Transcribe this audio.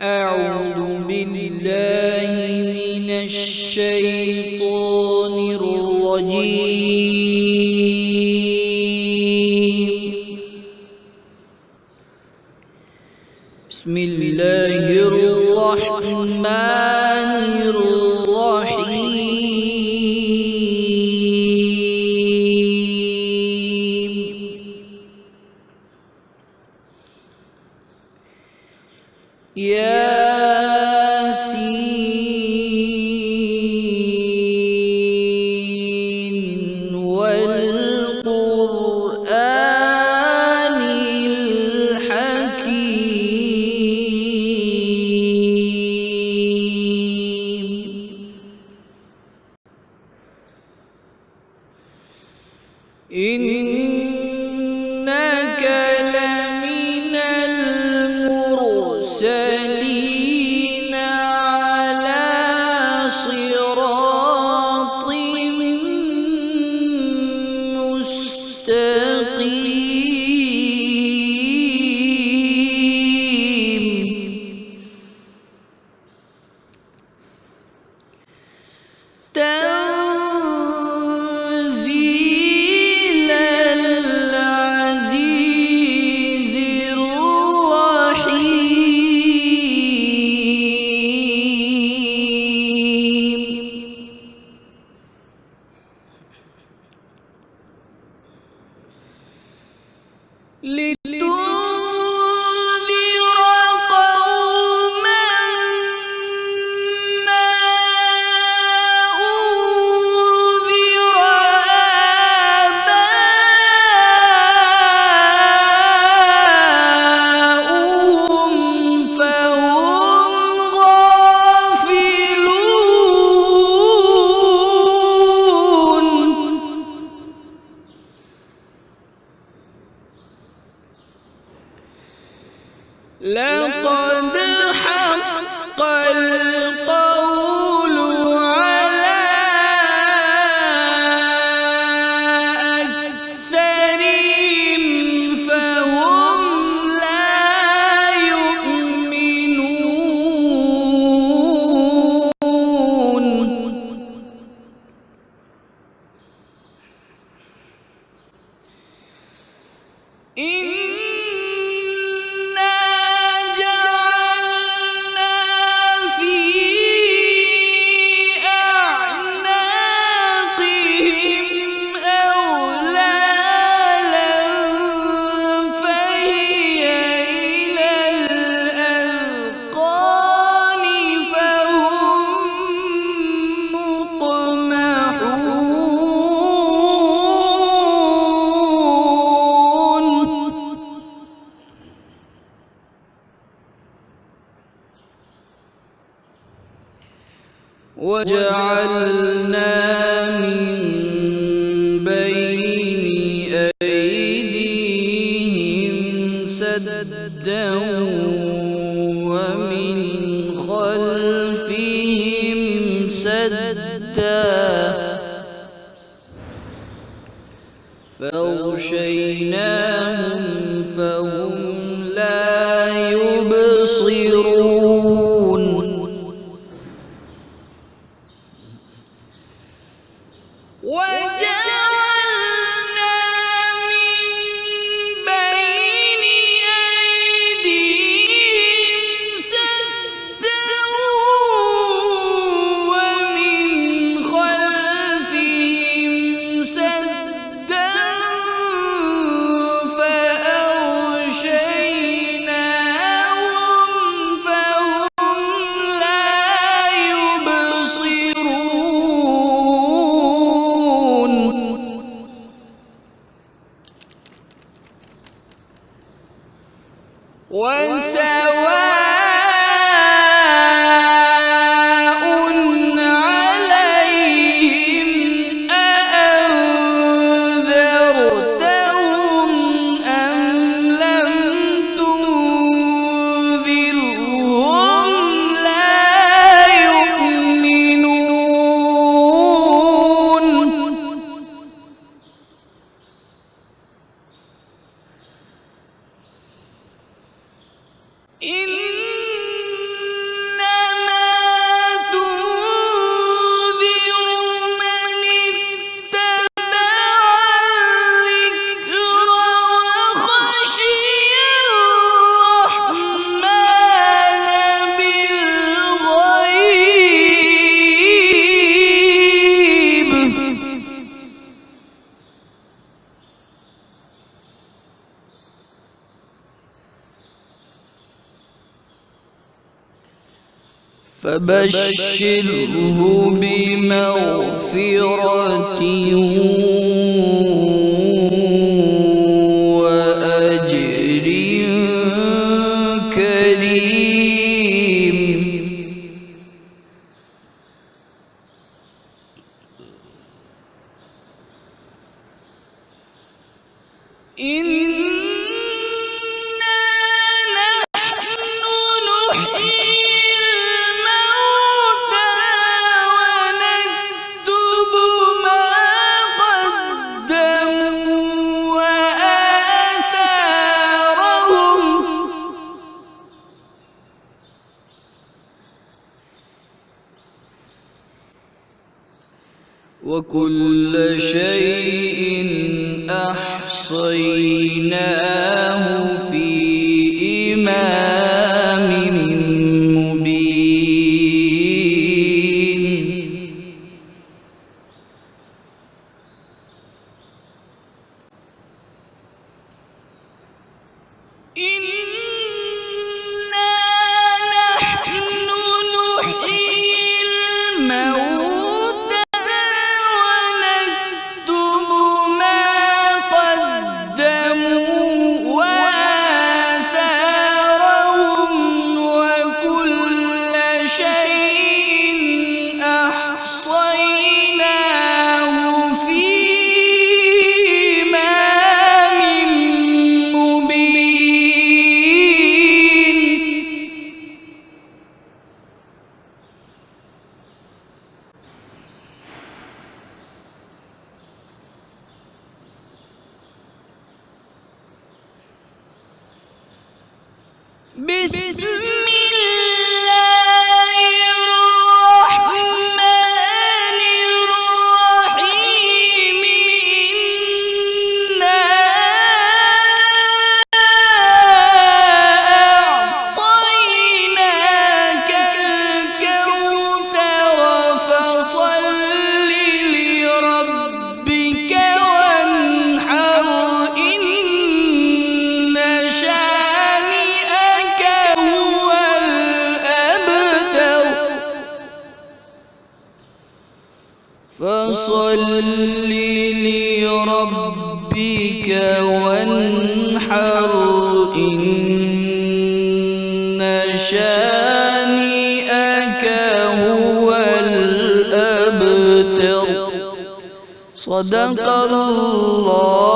أعوذ بالله من الشيطان الرجيم. بسم الله الرحمن الرحيم. ياسين والقرآن الحكيم. إنك لمن المرسلين على صراط مستقيم. تنزيل العزيز الرحيم. لتنذر قوما ما أنذر آباؤهم فهم غافلون. لقد حق القول على أكثرهم فهم لا يؤمنون. إنا جعلنا في أعناقهم أغلالا فهي إلى الأذقان فهم مقمحون. وجعلنا من بين أيديهم سدا ومن خلفهم سدا فأغشيناهم فهم لا يبصرون. وجعلنا من بين أيديهم سدا ومن خلفهم سدا فأغشيناهم فهم لا يبصرون. وسواء عليهم أأنذرتهم أم لم تنذرهم لا يؤمنون. إن فبشره بمغفرة وأجر كريم. وكل شيء أحصيناه في إمام مبين. إنا نحن نحيي الموتى ونكتب ما قدموا وآثارهم وكل شيء أحصيناه في إمام مبين. بسم الله الرحمن الرحيم. إنا أعطيناك الكوثر فصل لربك وانحر إن شانئك هو الأبتر. فصل لربك وانحر إن شانئك هو الأبتر. صدق الله